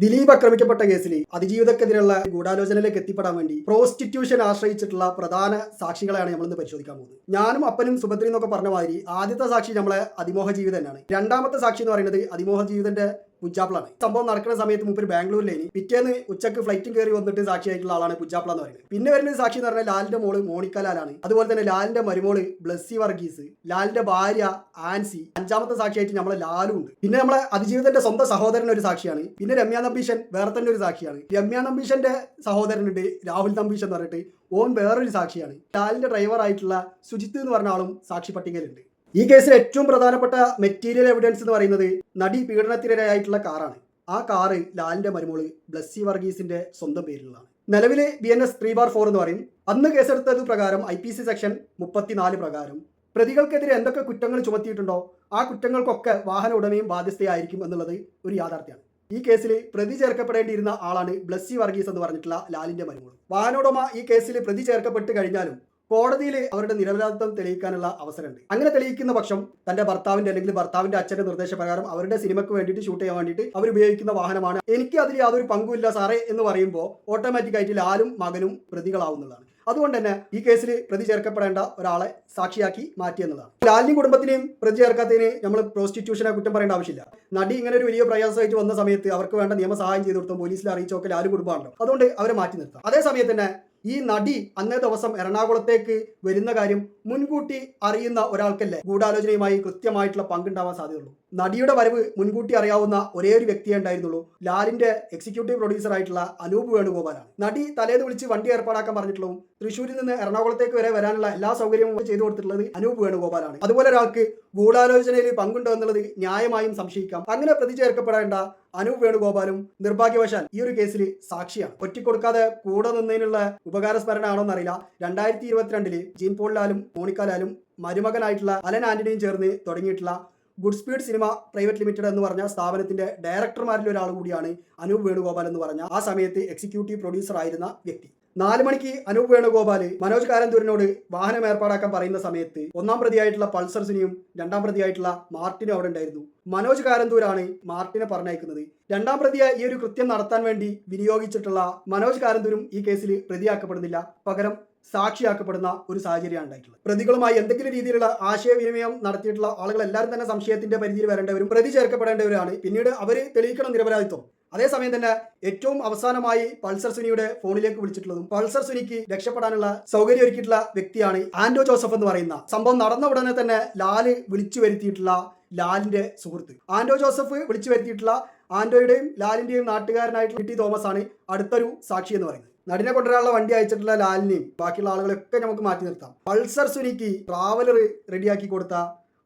ദിലീപ് ആക്രമിക്കപ്പെട്ട കേസിൽ അതിജീവിതക്കെതിരെയുള്ള ഗൂഢാലോചനയിലേക്ക് എത്തിപ്പെടാൻ വേണ്ടി പ്രോസ്റ്റിറ്റ്യൂഷൻ ആശ്രയിച്ചിട്ടുള്ള പ്രധാന സാക്ഷികളെയാണ് നമ്മളിന്ന് പരിശോധിക്കാൻ പോകുന്നത്. ഞാനും അപ്പനും സുഭദ്രയും എന്നൊക്കെ പറഞ്ഞ മാതിരി ആദ്യത്തെ സാക്ഷി നമ്മളെ അതിമോഹ ജീവിതം തന്നെയാണ്. രണ്ടാമത്തെ സാക്ഷി എന്ന് പറയുന്നത് അതിമോഹ ജീവിതന്റെ പുജാപ്ലാണ്. സംഭവം നടക്കുന്ന സമയത്ത് മൂപ്പര് ബാംഗ്ലൂരിലേനി. പിറ്റേന്ന് ഉച്ചക്ക് ഫ്ലൈറ്റും കയറി വന്നിട്ട് സാക്ഷിയായിട്ടുള്ള ആളാണ് പുജാപ്ല എന്ന് പറയുന്നത്. പിന്നെ വരുന്ന സാക്ഷി എന്ന് പറഞ്ഞാൽ ലാലിന്റെ മോള് മോണിക്ക ലാലാണ്. അതുപോലെ തന്നെ ലാലിന്റെ മരുമോള് ബ്ലസ്സി വർഗീസ്, ലാലിന്റെ ഭാര്യ ആൻസി, അഞ്ചാമത്തെ സാക്ഷിയായിട്ട് നമ്മളെ ലാലും ഉണ്ട്. പിന്നെ നമ്മളെ അതിജീവിതന്റെ സ്വന്തം സഹോദരൻ ഒരു സാക്ഷിയാണ്. പിന്നെ രമ്യ നമ്പീശൻ വേറെ തന്നെ ഒരു സാക്ഷിയാണ്. രമ്യ നമ്പീശന്റെ സഹോദരനുണ്ട് രാഹുൽ നമ്പീശൻ എന്ന് പറഞ്ഞിട്ട്, ഓൻ വേറൊരു സാക്ഷിയാണ്. ലാലിന്റെ ഡ്രൈവർ ആയിട്ടുള്ള സുജിത്ത് എന്ന് പറഞ്ഞ ആളും സാക്ഷി പട്ടികയിലുണ്ട്. ഈ കേസിൽ ഏറ്റവും പ്രധാനപ്പെട്ട മെറ്റീരിയൽ എവിഡൻസ് എന്ന് പറയുന്നത് നടി പീഡനത്തിനിരയായിട്ടുള്ള കാറാണ്. ആ കാറ് ലാലിന്റെ മരുമോള് ബ്ലസ്സി വർഗീസിന്റെ സ്വന്തം പേരിലുള്ളതാണ്. നിലവില് BNS 3/4 എന്ന് പറയും. അന്ന് കേസെടുത്തത് പ്രകാരം IPC സെക്ഷൻ 34 പ്രകാരം പ്രതികൾക്കെതിരെ എന്തൊക്കെ കുറ്റങ്ങൾ ചുമത്തിയിട്ടുണ്ടോ ആ കുറ്റങ്ങൾക്കൊക്കെ വാഹന ഉടമയും ബാധ്യസ്ഥയായിരിക്കും എന്നുള്ളത് ഒരു യാഥാർത്ഥ്യമാണ്. ഈ കേസിൽ പ്രതി ചേർക്കപ്പെടേണ്ടിയിരുന്ന ആളാണ് ബ്ലസ്സി വർഗീസ് എന്ന് പറഞ്ഞിട്ടുള്ള ലാലിന്റെ മരുമോൾ. വാഹന ഉടമ ഈ കേസിൽ പ്രതി ചേർക്കപ്പെട്ട് കഴിഞ്ഞാലും കോടതിയിൽ അവരുടെ നിരപരാധിത്വം തെളിയിക്കാനുള്ള അവസരമുണ്ട്. അങ്ങനെ തെളിയിക്കുന്ന പക്ഷം തന്റെ ഭർത്താവിന്റെ അല്ലെങ്കിൽ ഭർത്താവിന്റെ അച്ഛന്റെ നിർദ്ദേശപ്രകാരം അവരുടെ സിനിമയ്ക്ക് വേണ്ടിയിട്ട് ഷൂട്ട് ചെയ്യാൻ വേണ്ടിയിട്ട് അവർ ഉപയോഗിക്കുന്ന വാഹനമാണ്, എനിക്ക് അതിൽ യാതൊരു പങ്കുമില്ല സാറേ എന്ന് പറയുമ്പോൾ ഓട്ടോമാറ്റിക്കായിട്ട് ലാലും മകനും പ്രതികളാവുന്നതാണ്. അതുകൊണ്ട് തന്നെ ഈ കേസിൽ പ്രതി ചേർക്കപ്പെടേണ്ട ഒരാളെ സാക്ഷിയാക്കി മാറ്റിയെന്നുള്ളതാണ്. ലാലിനും കുടുംബത്തിനെയും പ്രതി ചേർക്കാത്തതിന് നമ്മൾ പ്രോസ്റ്റിറ്റ്യൂഷനെ കുറ്റം പറയേണ്ട ആവശ്യമില്ല. നടി ഇങ്ങനെ ഒരു വലിയ പ്രയാസമായിട്ട് വന്ന സമയത്ത് അവർക്ക് വേണ്ട നിയമസഹായം ചെയ്തു കൊടുത്തും പോലീസിൽ അറിയിച്ചൊക്കെ ലാലും കുടുംബമാണല്ലോ. അതുകൊണ്ട് അവരെ മാറ്റി നിർത്താം. അതേ സമയത്ത് തന്നെ ഈ നടി അന്നേ ദിവസം എറണാകുളത്തേക്ക് വരുന്ന കാര്യം മുൻകൂട്ടി അറിയുന്ന ഒരാൾക്കല്ലേ ഗൂഢാലോചനയുമായി കൃത്യമായിട്ടുള്ള പങ്കുണ്ടാവാൻ സാധ്യതയുള്ളൂ. നടിയുടെ വരവ് മുൻകൂട്ടി അറിയാവുന്ന ഒരേ ഒരു വ്യക്തിയേ ഉണ്ടായിരുന്നുള്ളൂ, ലാലിന്റെ എക്സിക്യൂട്ടീവ് പ്രൊഡ്യൂസർ ആയിട്ടുള്ള അനൂപ് വേണുഗോപാലാണ്. നടി തലേന്ന് വിളിച്ച് വണ്ടി ഏർപ്പാടാക്കാൻ പറഞ്ഞിട്ടുള്ളതും തൃശ്ശൂരിൽ നിന്ന് എറണാകുളത്തേക്ക് വരെ വരാനുള്ള എല്ലാ സൗകര്യവും ചെയ്തു കൊടുത്തിട്ടുള്ളത് അനൂപ് വേണുഗോപാലാണ്. അതുപോലെ ഒരാൾക്ക് ഗൂഢാലോചനയിൽ പങ്കുണ്ടോ എന്നുള്ളത് ന്യായമായും സംശയിക്കാം. അങ്ങനെ പ്രതി ചേർക്കപ്പെടേണ്ട അനൂപ് വേണുഗോപാലും നിർഭാഗ്യവശാൽ ഈ ഒരു കേസിൽ സാക്ഷിയാണ്. ഒറ്റിക്കൊടുക്കാതെ കൂടെ നിന്നതിനുള്ള ഉപകാരസ്മരണ ആണോ എന്നറിയില്ല. 2022 ജീൻ പോൾ ലാലും മോണിക്ക ലാലും മരുമകനായിട്ടുള്ള അലൻ ആന്റണിയും ചേർന്ന് തുടങ്ങിയിട്ടുള്ള good speed cinema private limited എന്ന് പറഞ്ഞ സ്ഥാപനത്തിന്റെ ഡയറക്ടർമാരിൽ ഒരാൾ കൂടിയാണ് അനൂപ് വേണുഗോപാൽ എന്ന് പറഞ്ഞ ആ സമയത്ത് എക്സിക്യൂട്ടീവ് പ്രൊഡ്യൂസർ ആയിരുന്ന വ്യക്തി. 4 മണിക്ക് അനൂപ് വേണുഗോപാൽ മനോജ് കാരന്തൂരിനോട് വാഹനം ഏർപ്പാടാക്കാൻ പറയുന്ന സമയത്ത് ഒന്നാം പ്രതിയായിട്ടുള്ള പൾസർ സുനിയും രണ്ടാം പ്രതിയായിട്ടുള്ള മാർട്ടിനും അവിടെ ഉണ്ടായിരുന്നു. മനോജ് കാരന്തൂരാണ് മാർട്ടിനെ പറഞ്ഞയക്കുന്നത്. രണ്ടാം പ്രതിയെ ഈ ഒരു കൃത്യം നടത്താൻ വേണ്ടി വിനിയോഗിച്ചിട്ടുള്ള മനോജ് കാരന്തൂരും ഈ കേസിൽ പ്രതിയാക്കപ്പെടുന്നില്ല, പകരം സാക്ഷിയാക്കപ്പെടുന്ന ഒരു സാഹചര്യമാണ് ഉണ്ടായിട്ടുള്ളത്. പ്രതികളുമായി എന്തെങ്കിലും രീതിയിലുള്ള ആശയവിനിമയം നടത്തിയിട്ടുള്ള ആളുകൾ എല്ലാവരും തന്നെ സംശയത്തിന്റെ പരിധിയിൽ വരേണ്ടവരും പ്രതി ചേർക്കപ്പെടേണ്ടവരാണ്. പിന്നീട് അവർ തെളിയിക്കണം നിരപരാധിത്വം. അതേസമയം തന്നെ ഏറ്റവും അവസാനമായി പൾസർ സുനിയുടെ ഫോണിലേക്ക് വിളിച്ചിട്ടുള്ളതും പൾസർ സുനിക്ക് രക്ഷപ്പെടാനുള്ള സൗകര്യം ഒരുക്കിയിട്ടുള്ള വ്യക്തിയാണ് ആൻഡോ ജോസഫ് എന്ന് പറയുന്ന. സംഭവം നടന്ന ഉടനെ തന്നെ ലാല് വിളിച്ചു വരുത്തിയിട്ടുള്ള ലാലിന്റെ സുഹൃത്ത് ആൻഡോ ജോസഫ് വിളിച്ചു വരുത്തിയിട്ടുള്ള ആൻഡോയുടെയും ലാലിന്റെയും നാട്ടുകാരനായിട്ടുള്ള ടി തോമസ് ആണ് അടുത്തൊരു സാക്ഷി എന്ന് പറയുന്നത്. നടിനെ കൊണ്ടുവരാനുള്ള വണ്ടി അയച്ചിട്ടുള്ള ലാലിനെയും ബാക്കിയുള്ള ആളുകളൊക്കെ നമുക്ക് മാറ്റി നിർത്താം. പൾസർ സുനിക്ക് ട്രാവലർ റെഡിയാക്കി കൊടുത്ത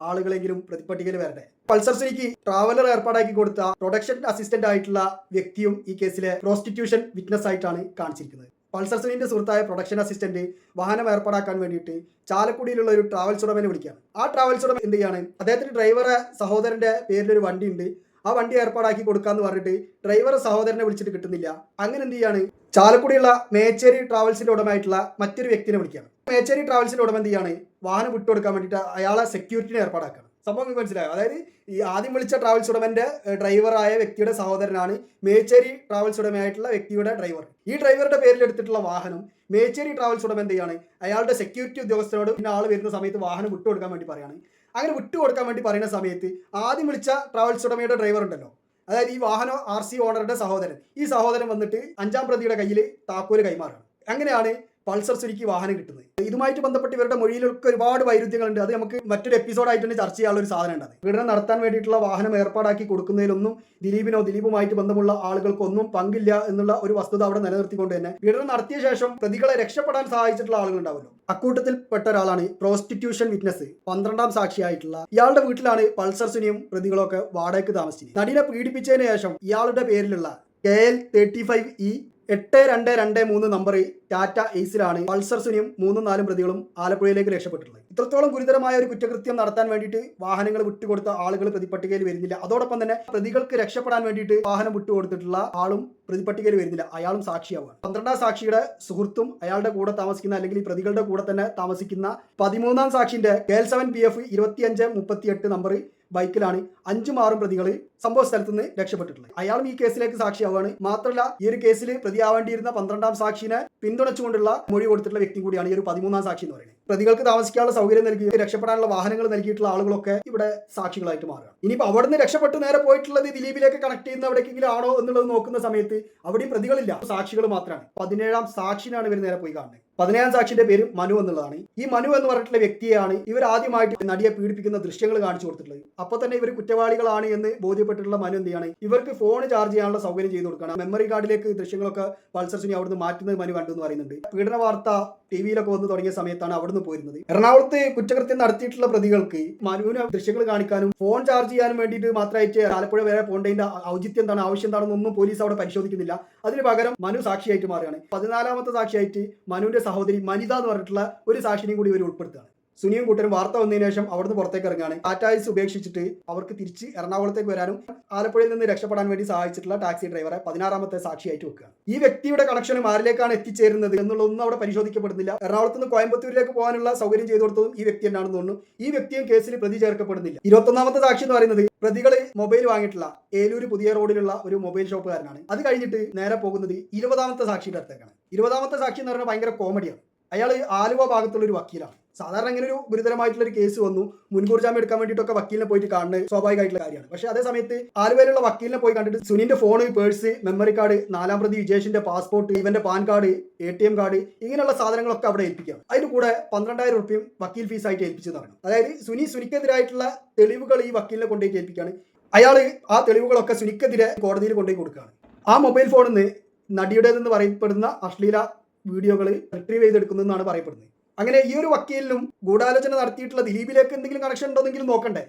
ആളുകളെങ്കിലും പ്രതിപട്ടികയിൽ വരട്ടെ. പൾസർ സുനിക്ക് ട്രാവലർ ഏർപ്പാടാക്കി കൊടുത്ത പ്രൊഡക്ഷൻ അസിസ്റ്റന്റ് ആയിട്ടുള്ള വ്യക്തിയും ഈ കേസിലെ പ്രോസ്റ്റിറ്റ്യൂഷൻ വിറ്റ്നസ് ആയിട്ടാണ് കാണിച്ചിരിക്കുന്നത്. പൾസർ സുനിന്റെ സുഹൃത്തായ പ്രൊഡക്ഷൻ അസിസ്റ്റന്റ് വാഹനം ഏർപ്പാടാക്കാൻ വേണ്ടിയിട്ട് ചാലക്കുടിയിലുള്ള ഒരു ട്രാവൽസ് ഉടമനെ വിളിക്കുകയാണ്. ആ ട്രാവൽസ് ഉടമ എന്ത് ചെയ്യാണ്, അദ്ദേഹത്തിന്റെ ഡ്രൈവറെ സഹോദരന്റെ പേരിലൊരു വണ്ടി ഉണ്ട്, ആ വണ്ടി ഏർപ്പാടാക്കി കൊടുക്കാന്ന് പറഞ്ഞിട്ട് ഡ്രൈവർ സഹോദരനെ വിളിച്ചിട്ട് കിട്ടുന്നില്ല. അങ്ങനെ എന്ത് ചെയ്യാണ്, ചാലക്കുടിയുള്ള മേച്ചേരി ട്രാവൽസിന്റെ ഉടമയായിട്ടുള്ള മറ്റൊരു വ്യക്തിനെ വിളിക്കുകയാണ്. മേച്ചേരി ട്രാവൽസിന്റെ ഉടമ എന്ത് ചെയ്യാണ്, വാഹനം വിട്ടുകൊടുക്കാൻ വേണ്ടിയിട്ട് അയാളെ സെക്യൂരിറ്റിനെ ഏർപ്പാടാക്കണം. സംഭവം മനസ്സിലായോ? അതായത് ഈ ആദ്യം വിളിച്ച ട്രാവൽസ് ഉടമന്റെ ഡ്രൈവറായ വ്യക്തിയുടെ സഹോദരനാണ് മേച്ചേരി ട്രാവൽസ് ഉടമയായിട്ടുള്ള വ്യക്തിയുടെ ഡ്രൈവർ. ഈ ഡ്രൈവറുടെ പേരിൽ എടുത്തിട്ടുള്ള വാഹനം മേച്ചേരി ട്രാവൽസ് ഉടമ എന്ത് ചെയ്യാണ്, അയാളുടെ സെക്യൂരിറ്റി ഉദ്യോഗസ്ഥനോട് പിന്നെ ആൾ വരുന്ന സമയത്ത് വാഹനം വിട്ടുകൊടുക്കാൻ വേണ്ടി പറയാണ്. അങ്ങനെ വിട്ടുകൊടുക്കാൻ വേണ്ടി പറയുന്ന സമയത്ത് ആദ്യം വിളിച്ച ട്രാവൽസ് ഉടമയുടെ ഡ്രൈവർ ഉണ്ടല്ലോ, അതായത് ഈ വാഹനം RC ഓണറുടെ സഹോദരൻ, ഈ സഹോദരൻ വന്നിട്ട് 5ാം പ്രതിയുടെ കയ്യിൽ താക്കോല് കൈമാറാണ്. അങ്ങനെയാണ് പൾസർ സുനിക്ക് വാഹനം കിട്ടുന്നത്. ഇതുമായിട്ട് ബന്ധപ്പെട്ട് ഇവരുടെ മൊഴിയിലൊക്കെ ഒരുപാട് വൈരുദ്ധ്യങ്ങളുണ്ട്. അത് നമുക്ക് മറ്റൊരു എപ്പിസോഡായിട്ട് തന്നെ ചർച്ച ചെയ്യാനുള്ള ഒരു സാധനം ഉണ്ട്. പീഡനം നടത്താൻ വേണ്ടിയിട്ടുള്ള വാഹനം ഏർപ്പാടാക്കി കൊടുക്കുന്നതിലൊന്നും ദിലീപുമായിട്ട് ബന്ധമുള്ള ആളുകൾക്കൊന്നും പങ്കില്ല എന്നുള്ള ഒരു വസ്തുത അവിടെ നിലനിർത്തിക്കൊണ്ട് തന്നെ പീഡനം നടത്തിയ ശേഷം പ്രതികളെ രക്ഷപ്പെടാൻ സഹായിച്ചിട്ടുള്ള ആളുകൾ ഉണ്ടാവുമല്ലോ. അക്കൂട്ടത്തിൽ പെട്ട ഒരാളാണ് പ്രോസ്റ്റിറ്റ്യൂഷൻ വിറ്റ്നസ് 12ാം സാക്ഷിയായിട്ടുള്ള ഇയാളുടെ വീട്ടിലാണ് പൾസർ സുനിയും പ്രതികളൊക്കെ വാടകയ്ക്ക് താമസിച്ചത്. നടിനെ പീഡിപ്പിച്ചതിന് ശേഷം ഇയാളുടെ പേരിലുള്ള KL 35E 8223 നമ്പർ ടാറ്റ എയ്സിലാണ് പൾസർ സുനിയും 3-4 പ്രതികളും ആലപ്പുഴയിലേക്ക് രക്ഷപ്പെട്ടിട്ടുള്ളത്. ഇത്രത്തോളം ഗുരുതരമായ ഒരു കുറ്റകൃത്യം നടത്താൻ വേണ്ടിയിട്ട് വാഹനങ്ങൾ വിട്ടുകൊടുത്ത ആളുകൾ പ്രതിപട്ടികയിൽ വരുന്നില്ല. അതോടൊപ്പം തന്നെ പ്രതികൾക്ക് രക്ഷപ്പെടാൻ വേണ്ടിയിട്ട് വാഹനം വിട്ടുകൊടുത്തിട്ടുള്ള ആളും പ്രതിപട്ടികയിൽ വരുന്നില്ല, അയാളും സാക്ഷിയാവുക. 12ാം സാക്ഷിയുടെ സുഹൃത്തും അയാളുടെ കൂടെ താമസിക്കുന്ന അല്ലെങ്കിൽ ഈ പ്രതികളുടെ കൂടെ തന്നെ താമസിക്കുന്ന 13ാം സാക്ഷിന്റെ KL 7PF 2538 നമ്പർ ബൈക്കിലാണ് 5-6 പ്രതികൾ സംഭവ സ്ഥലത്ത് നിന്ന് രക്ഷപ്പെട്ടിട്ടുള്ളത്. അയാളും ഈ കേസിലേക്ക് സാക്ഷിയാവുകയാണ്. മാത്രമല്ല ഈ ഒരു കേസിൽ പ്രതിയാവേണ്ടിയിരുന്ന 12ാം സാക്ഷിനെ പിന്തുണച്ചുകൊണ്ടുള്ള മൊഴി കൊടുത്തിട്ടുള്ള വ്യക്തി കൂടിയാണ് ഈ ഒരു 13ാം സാക്ഷി എന്ന് പറയുന്നത്. പ്രതികൾക്ക് താമസിക്കാനുള്ള സൗകര്യം നൽകി രക്ഷപ്പെടാനുള്ള വാഹനങ്ങൾ നൽകിയിട്ടുള്ള ആളുകളൊക്കെ ഇവിടെ സാക്ഷികളായിട്ട് മാറുകയാണ്. ഇനിയിപ്പോൾ അവിടെ നിന്ന് രക്ഷപ്പെട്ട് നേരെ പോയിട്ടുള്ളത് ദിലീപിലേക്ക് കണക്ട് ചെയ്യുന്ന എവിടേക്കെങ്കിലും ആണോ എന്നുള്ളത് നോക്കുന്ന സമയത്ത് അവിടെയും പ്രതികളില്ല, സാക്ഷികൾ മാത്രമാണ്. 17ാം സാക്ഷിനാണ് ഇവർ നേരെ പോയി കാണുന്നത്. 17ാം സാക്ഷിന്റെ പേര് മനു എന്നുള്ളതാണ്. ഈ മനു എന്ന് പറഞ്ഞിട്ടുള്ള വ്യക്തിയെയാണ് ഇവർ ആദ്യമായിട്ട് നടിയെ പീഡിപ്പിക്കുന്ന ദൃശ്യങ്ങൾ കാണിച്ചു കൊടുത്തിട്ടുള്ളത്. അപ്പൊ തന്നെ ഇവർ കുറ്റവാളികളാണ് എന്ന് ബോധ്യപ്പെട്ടിട്ടുള്ള മനു എന്ത് ചെയ്യാണ്, ഇവർക്ക് ഫോൺ ചാർജ് ചെയ്യാനുള്ള സൗകര്യം ചെയ്തു കൊടുക്കണം. മെമ്മറി കാർഡിലേക്ക് ദൃശ്യങ്ങളൊക്കെ പൾസർ സുനി അവിടുന്ന് മാറ്റുന്നത് മനു കണ്ടു എന്ന് പറയുന്നുണ്ട്. പീഡന വാർത്ത ടിവിയിലൊക്കെ വന്ന് തുടങ്ങിയ സമയത്താണ് അവിടുന്ന് പോയിരുന്നത്. എറണാകുളത്ത് കുറ്റകൃത്യം നടത്തിയിട്ടുള്ള പ്രതികൾക്ക് മനുവിന് ദൃശ്യങ്ങൾ കാണിക്കാനും ഫോൺ ചാർജ് ചെയ്യാനും വേണ്ടിയിട്ട് മാത്രമായിട്ട് ആലപ്പുഴ വരെ പോകേണ്ടതിന്റെ ഔചിത്യം എന്താണ്, ആവശ്യം എന്താണെന്നൊന്നും പോലീസ് അവിടെ പരിശോധിക്കുന്നില്ല. അതിന് പകരം മനു സാക്ഷിയായിട്ട് മാറുകയാണ്. 14ാമത്തെ സാക്ഷിയായിട്ട് മനുവിന്റെ സഹോദരി മനിത എന്ന് പറഞ്ഞിട്ടുള്ള ഒരു സാക്ഷിനെയും കൂടി ഇവർ ഉൾപ്പെടുത്തുകയാണ്. സുനിയും കൂട്ടരും വാർത്ത വന്നതിന് ശേഷം അവിടുന്ന് പുറത്തേക്ക് ഇറങ്ങുകയാണ്. ടാറ്റായിസ് ഉപേക്ഷിച്ചിട്ട് അവർക്ക് തിരിച്ച് എറണാകുളത്തേക്ക് വരാനും ആലപ്പുഴയിൽ നിന്ന് രക്ഷപ്പെടാൻ വേണ്ടി സഹായിച്ചിട്ടുള്ള ടാക്സി ഡ്രൈവറെ 16ാമത്തെ സാക്ഷിയായിട്ട് വെക്കുകയാണ്. ഈ വ്യക്തിയുടെ കണക്ഷനും ആരിലേക്കാണ് എത്തിച്ചേരുന്നത് എന്നുള്ളതൊന്നും അവിടെ പരിശോധിക്കപ്പെടുന്നില്ല. എറണാകുളത്ത് നിന്ന് കോയമ്പത്തൂരിലേക്ക് പോകാനുള്ള സൗകര്യം ചെയ്തു കൊടുത്തതും ഈ വ്യക്തി തന്നെയാണെന്ന് തോന്നുന്നു. ഈ വ്യക്തിയും കേസിൽ പ്രതി ചേർക്കപ്പെടുന്നില്ല. 21ാമത്തെ സാക്ഷി എന്ന് പറയുന്നത് പ്രതികൾ മൊബൈൽ വാങ്ങിയിട്ടുള്ള ഏലൂര് പുതിയ റോഡിലുള്ള ഒരു മൊബൈൽ ഷോപ്പുകാരനാണ്. അത് കഴിഞ്ഞിട്ട് നേരെ പോകുന്നത് 20ാമത്തെ സാക്ഷിയുടെ അടുത്തേക്കാണ്. 20ാമത്തെ സാക്ഷി എന്ന് പറയുന്നത് ഭയങ്കര കോമഡിയാണ്. അയാൾ ആലുവ ഭാഗത്തുള്ള ഒരു വക്കീലാണ്. സാധാരണ ഇങ്ങനെ ഒരു ഗുരുതരമായിട്ടുള്ള ഒരു കേസ് വന്നു മുൻകൂർ ജാമ്യം എടുക്കാൻ വേണ്ടിയിട്ടൊക്കെ വക്കീലിനെ പോയിട്ട് കാണുന്നത് സ്വാഭാവികമായിട്ടുള്ള കാര്യമാണ്. പക്ഷേ അതേ സമയത്ത് ആലുവയിലുള്ള വക്കീലിനെ പോയി കണ്ടിട്ട് സുനിന്റെ ഫോണ്, പേഴ്സ്, മെമ്മറി കാർഡ്, 4ാം പ്രതി വിജേഷിന്റെ പാസ്പോർട്ട്, ഇവന്റെ പാൻ കാർഡ്, ATM കാർഡ്, ഇങ്ങനെയുള്ള സാധനങ്ങളൊക്കെ അവിടെ ഏൽപ്പിക്കുകയാണ്. അതിന് കൂടെ 12,000 റുപ്യയും വക്കീൽ ഫീസായിട്ട് ഏൽപ്പിച്ചു പറഞ്ഞു. അതായത് സുനിക്കെതിരായിട്ടുള്ള തെളിവുകൾ ഈ വക്കീലിനെ കൊണ്ടുപോയി ഏൽപ്പിക്കുകയാണ്. അയാൾ ആ തെളിവുകളൊക്കെ സുനിക്കെതിരെ കോടതിയിൽ കൊണ്ടുപോയി കൊടുക്കുകയാണ്. ആ മൊബൈൽ ഫോണിൽ നിന്ന് നടിയുടേതെന്ന് പറയപ്പെടുന്ന അശ്ലീല വീഡിയോകൾ റിട്രീവ് ചെയ്തെടുക്കുന്നതെന്നാണ് പറയപ്പെടുന്നത്. അങ്ങനെ ഈ ഒരു വക്കീലിനും ഗൂഢാലോചന നടത്തിയിട്ടുള്ള ദിലീപിലേക്ക് എന്തെങ്കിലും കണക്ഷൻ ഉണ്ടോന്നെങ്കിലും നോക്കണ്ടേ?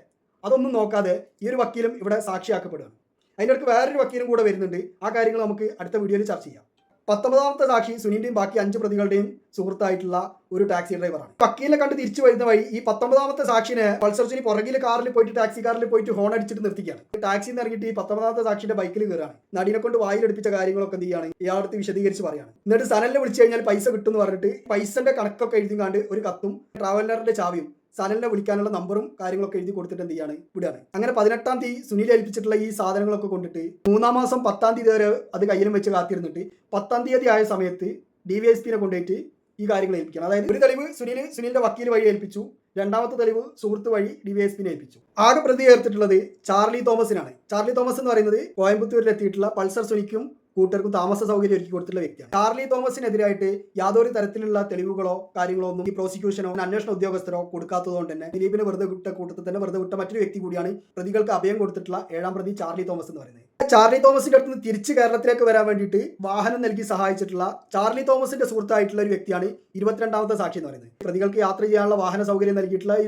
അതൊന്നും നോക്കാതെ ഈ ഒരു വക്കീലും ഇവിടെ സാക്ഷിയാക്കപ്പെടുകയാണ്. അതിൻ്റെ അടുത്ത് വേറൊരു വക്കീലും കൂടെ വരുന്നുണ്ട്. ആ കാര്യങ്ങൾ നമുക്ക് അടുത്ത വീഡിയോയിൽ ചർച്ച ചെയ്യാം. 19ാമത്തെ സാക്ഷി സുനിന്റെയും ബാക്കി 5 പ്രതികളുടെയും സുഹൃത്തായിട്ടുള്ള ഒരു ടാക്സി ഡ്രൈവറാണ്. വക്കീലിനെ കണ്ട് തിരിച്ചു വരുന്ന വഴി ഈ 19ാമത്തെ സാക്ഷിനെ പൾസർ സുനി പുറകിൽ കാറിൽ പോയിട്ട് ടാക്സി കാറിൽ പോയിട്ട് ഹോൺ അടിച്ചിട്ട് നിർത്തിക്കുകയാണ്. ടാക്സിയിൽ നിന്ന് ഇറങ്ങിയിട്ട് ഈ 19ാമത്തെ സാക്ഷിന്റെ ബൈക്കിൽ കയറാണ്. നടിനെ കൊണ്ട് വായിലെടുപ്പിച്ച കാര്യങ്ങളൊക്കെ എന്ത് ചെയ്യാണ്, ഇയാളടുത്ത് വിശദീകരിച്ച് പറയാണ്. എന്നിട്ട് സനലിനെ വിളിച്ചു കഴിഞ്ഞാൽ പൈസ കിട്ടും എന്ന് പറഞ്ഞിട്ട് പൈസന്റെ കണക്കൊക്കെ എഴുതിക്കാണ്ട് ഒരു കത്തും ട്രാവലറിന്റെ ചാവിയും സനലിനെ വിളിക്കാനുള്ള നമ്പറും കാര്യങ്ങളൊക്കെ എഴുതി കൊടുത്തിട്ട് എന്ത് ചെയ്യാണ്, വിടുകയാണ്. അങ്ങനെ 18ാം തീയതി സുനിൽ ഏൽപ്പിച്ചിട്ടുള്ള ഈ സാധനങ്ങളൊക്കെ കൊണ്ടിട്ട് 3ാം മാസം 10ാം തീയതി വരെ അത് കയ്യിലും വെച്ച് കാത്തിരുന്നിട്ട് 10ാം തീയതി ആയ സമയത്ത് DYSPനെ കൊണ്ടുപോയിട്ട് ഈ കാര്യങ്ങൾ ഏൽപ്പിക്കണം. അതായത് ഒരു തെളിവ് സുനിലിന്റെ വക്കീൽ വഴി ഏൽപ്പിച്ചു, 2ാമത്തെ തെളിവ് സുഹൃത്ത് വഴി DYSPനെ ഏൽപ്പിച്ചു. ആകെ പ്രതി ചേർത്തിട്ടുള്ളത് ചാർലി തോമസിനാണ്. ചാർലി തോമസ് എന്ന് പറയുന്നത് കോയമ്പത്തൂരിൽ എത്തിയിട്ടുള്ള പൾസർ സുനിക്കും കൂട്ടർക്കും താമസ സൗകര്യം ഒരുക്കി കൊടുത്തിട്ടുള്ള വ്യക്തിയാണ്. ചാർലി തോമസിനെതിരായിട്ട് യാതൊരു തരത്തിലുള്ള തെളിവുകളോ കാര്യങ്ങളോ ഒന്നും ഈ പ്രോസിക്യൂഷനോ അന്വേഷണ ഉദ്യോഗസ്ഥരോ കൊടുക്കാത്തതുകൊണ്ട് തന്നെ ദിലീപിനെ വെറുതെ വിട്ട കൂട്ടത്തിൽ തന്നെ വെറുതെ വിട്ട മറ്റൊരു വ്യക്തി കൂടിയാണ് പ്രതികൾക്ക് അഭയം കൊടുത്തിട്ടുള്ള 7ാം പ്രതി ചാർലി തോമസ് എന്ന് പറയുന്നത്. ചാർലി തോമസിന്റെ അടുത്ത് നിന്ന് തിരിച്ച് കേരളത്തിലേക്ക് വരാൻ വേണ്ടിയിട്ട് വാഹനം നൽകി സഹായിച്ചിട്ടുള്ള ചാർലി തോമസിന്റെ സുഹൃത്തായിട്ടുള്ള ഒരു വ്യക്തിയാണ് 22ാമത്തെ സാക്ഷി എന്ന് പറയുന്നത്. പ്രതികൾക്ക് യാത്ര ചെയ്യാനുള്ള വാഹന സൗകര്യം നൽകിയിട്ടുള്ള ഈ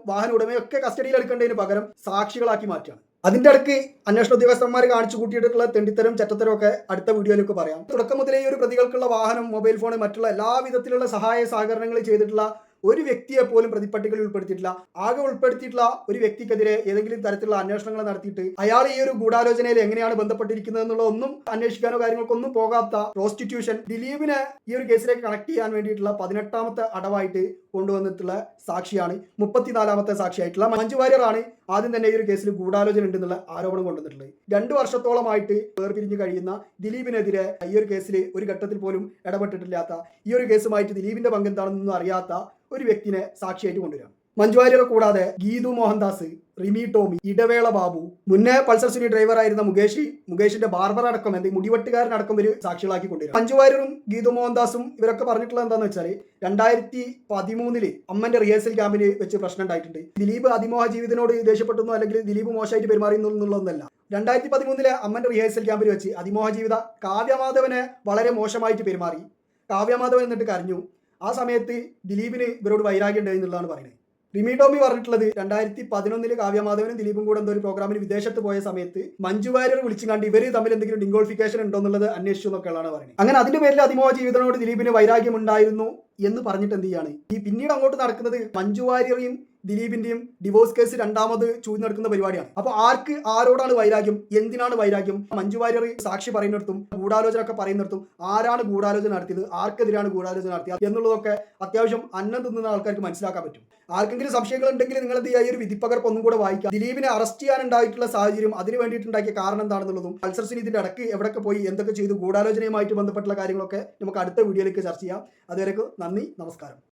വാഹന ഉടമയൊക്കെ കസ്റ്റഡിയിൽ എടുക്കേണ്ടതിന് പകരം സാക്ഷികളാക്കി മാറ്റുകയാണ്. അതിന്റെ അടുക്ക് അന്വേഷണ ഉദ്യോഗസ്ഥന്മാർ കാണിച്ചു കൂട്ടിയിട്ടുള്ള തെണ്ടിത്തരം ചറ്റത്തരം ഒക്കെ അടുത്ത വീഡിയോയിലേക്ക് പറയാം. തുടക്കം മുതലേ ഈ ഒരു പ്രതികൾക്കുള്ള വാഹനം, മൊബൈൽ ഫോൺ, മറ്റുള്ള എല്ലാ വിധത്തിലുള്ള സഹായ സഹകരണങ്ങൾ ചെയ്തിട്ടുള്ള ഒരു വ്യക്തിയെ പോലും പ്രതിപ്പട്ടികയിൽ ഉൾപ്പെടുത്തിയിട്ടില്ല. ആകെ ഉൾപ്പെടുത്തിയിട്ടുള്ള ഒരു വ്യക്തിക്കെതിരെ ഏതെങ്കിലും തരത്തിലുള്ള അന്വേഷണങ്ങൾ നടത്തിയിട്ട് അയാൾ ഈ ഒരു ഗൂഢാലോചനയിൽ എങ്ങനെയാണ് ബന്ധപ്പെട്ടിരിക്കുന്നത് എന്നുള്ള ഒന്നും അന്വേഷിക്കാനോ കാര്യങ്ങൾക്കൊന്നും പോകാത്ത പ്രോസ്റ്റിറ്റ്യൂഷൻ ദിലീപിനെ ഈ ഒരു കേസിലേക്ക് കണക്ട് ചെയ്യാൻ വേണ്ടിയിട്ടുള്ള 18ാമത്തെ അടവായിട്ട് കൊണ്ടുവന്നിട്ടുള്ള സാക്ഷിയാണ് 34ാമത്തെ സാക്ഷിയായിട്ടുള്ള മഞ്ജു വാര്യറാണ് ആദ്യം തന്നെ ഈ ഒരു കേസിൽ ഗൂഢാലോചന ഉണ്ടെന്നുള്ള ആരോപണം കൊണ്ടുവന്നിട്ടുള്ളത്. 2 വർഷത്തോളമായിട്ട് വേർപിരിഞ്ഞ് കഴിയുന്ന ദിലീപിനെതിരെ ഈ ഒരു കേസിൽ ഒരു ഘട്ടത്തിൽ പോലും ഇടപെട്ടിട്ടില്ലാത്ത, ഈ ഒരു കേസുമായിട്ട് ദിലീപിന്റെ പങ്കെന്താണെന്നൊന്നും അറിയാത്ത ഒരു വ്യക്തിനെ സാക്ഷിയായിട്ട് കൊണ്ടുവരാം. മഞ്ജു വാര്യരെ കൂടാതെ ഗീതു മോഹൻദാസ്, റിമി ടോമി, ഇടവേള ബാബു, മുന്നേ പൾസർ സുനി ഡ്രൈവറായിരുന്ന മുകേഷിന്റെ ബാർബർ അടക്കം മുടിവെട്ടുകാരനടക്കം ഒരു സാക്ഷികളാക്കി കൊണ്ടുവരും. മഞ്ജു വാര്യറും ഗീതു മോഹൻദാസും ഇവരൊക്കെ പറഞ്ഞിട്ടുള്ളത് എന്താന്ന് വെച്ചാൽ 2013 അമ്മന്റെ റിഹേഴ്സൽ ക്യാമ്പിൽ വെച്ച് പ്രശ്നം ഉണ്ടായിട്ടുണ്ട്. ദിലീപ് അതിമോഹ ജീവിതത്തിനോട് ദേഷ്യപ്പെട്ടു അല്ലെങ്കിൽ ദിലീപ് മോശമായിട്ട് പെരുമാറിയെന്നു എന്നുള്ളതൊന്നല്ല. 2013 അമ്മന്റെ റിഹേഴ്സൽ ക്യാമ്പിൽ വെച്ച് അതിമോഹ ജീവിത കാവ്യമാധവനെ വളരെ മോശമായിട്ട് പെരുമാറി. കാവ്യമാധവൻ എന്നിട്ട് കരഞ്ഞു. ആ സമയത്ത് ദിലീപിന് ഇവരോട് വൈരാഗ്യം ഉണ്ടായി എന്നുള്ളതാണ് പറയുന്നത്. റിമി ടോമി പറഞ്ഞിട്ടുള്ളത് 2011 കാവ്യമാധവനും ദിലീപും കൂടെ എന്തോ ഒരു പ്രോഗ്രാമിന് വിദേശത്ത് പോയ സമയത്ത് മഞ്ജു വാര്യർ വിളിച്ചു കണ്ട് ഇവർ തമ്മിൽ എന്തെങ്കിലും ഡിങ്കോളിഫിക്കേഷൻ ഉണ്ടോ എന്നുള്ളത് അന്വേഷിച്ചു എന്നൊക്കെയാണ് പറയുന്നത്. അങ്ങനെ അതിന്റെ പേരിൽ അതിമോഹ ജീവിതത്തിനോട് ദിലീപിന് വൈരാഗ്യം ഉണ്ടായിരുന്നു എന്ന് പറഞ്ഞിട്ട് എന്ത് ചെയ്യാണ് ഈ പിന്നീട് അങ്ങോട്ട് നടക്കുന്നത് മഞ്ജു വാര്യരെയും ദിലീപിന്റെയും ഡിവോഴ്സ് കേസ് രണ്ടാമത് ചൂഴ്ന്നു നടക്കുന്ന പരിപാടിയാണ്. അപ്പോൾ ആർക്ക് ആരോടാണ് വൈരാഗ്യം, എന്തിനാണ് വൈരാഗ്യം? മഞ്ജു വാര്യർ സാക്ഷി പറയുന്നിടത്തും ഗൂഢാലോചന ഒക്കെ പറയുന്നിടത്തും ആരാണ് ഗൂഢാലോചന നടത്തിയത്, ആർക്കെതിരെയാണ് ഗൂഢാലോചന നടത്തിയത് എന്നുള്ളതൊക്കെ അത്യാവശ്യം അന്നം തിന്നുന്ന ആൾക്കാർക്ക് മനസ്സിലാക്കാൻ പറ്റും. ആർക്കെങ്കിലും സംശയങ്ങൾ ഉണ്ടെങ്കിൽ നിങ്ങൾ എന്ത് ചെയ്യുക, ഈ ഒരു വിധിപ്പകർപ്പ് ഒന്നും കൂടെ വായിക്കുക. ദിലീപിനെ അറസ്റ്റ് ചെയ്യാനുണ്ടായിട്ടുള്ള സാഹചര്യം, അതിന് വേണ്ടിയിട്ടുണ്ടാക്കിയ കാരണം എന്താണെന്നുള്ളതും മത്സരത്തിന് ഇതിന്റെ ഇടയ്ക്ക് എവിടെയൊക്കെ പോയി എന്തൊക്കെ ചെയ്തു, ഗൂഢാലോചനയുമായിട്ട് ബന്ധപ്പെട്ടുള്ള കാര്യങ്ങളൊക്കെ നമുക്ക് അടുത്ത വീഡിയോയിലേക്ക് ചർച്ച ചെയ്യാം. അതുവരെക്കും നന്ദി, നമസ്കാരം.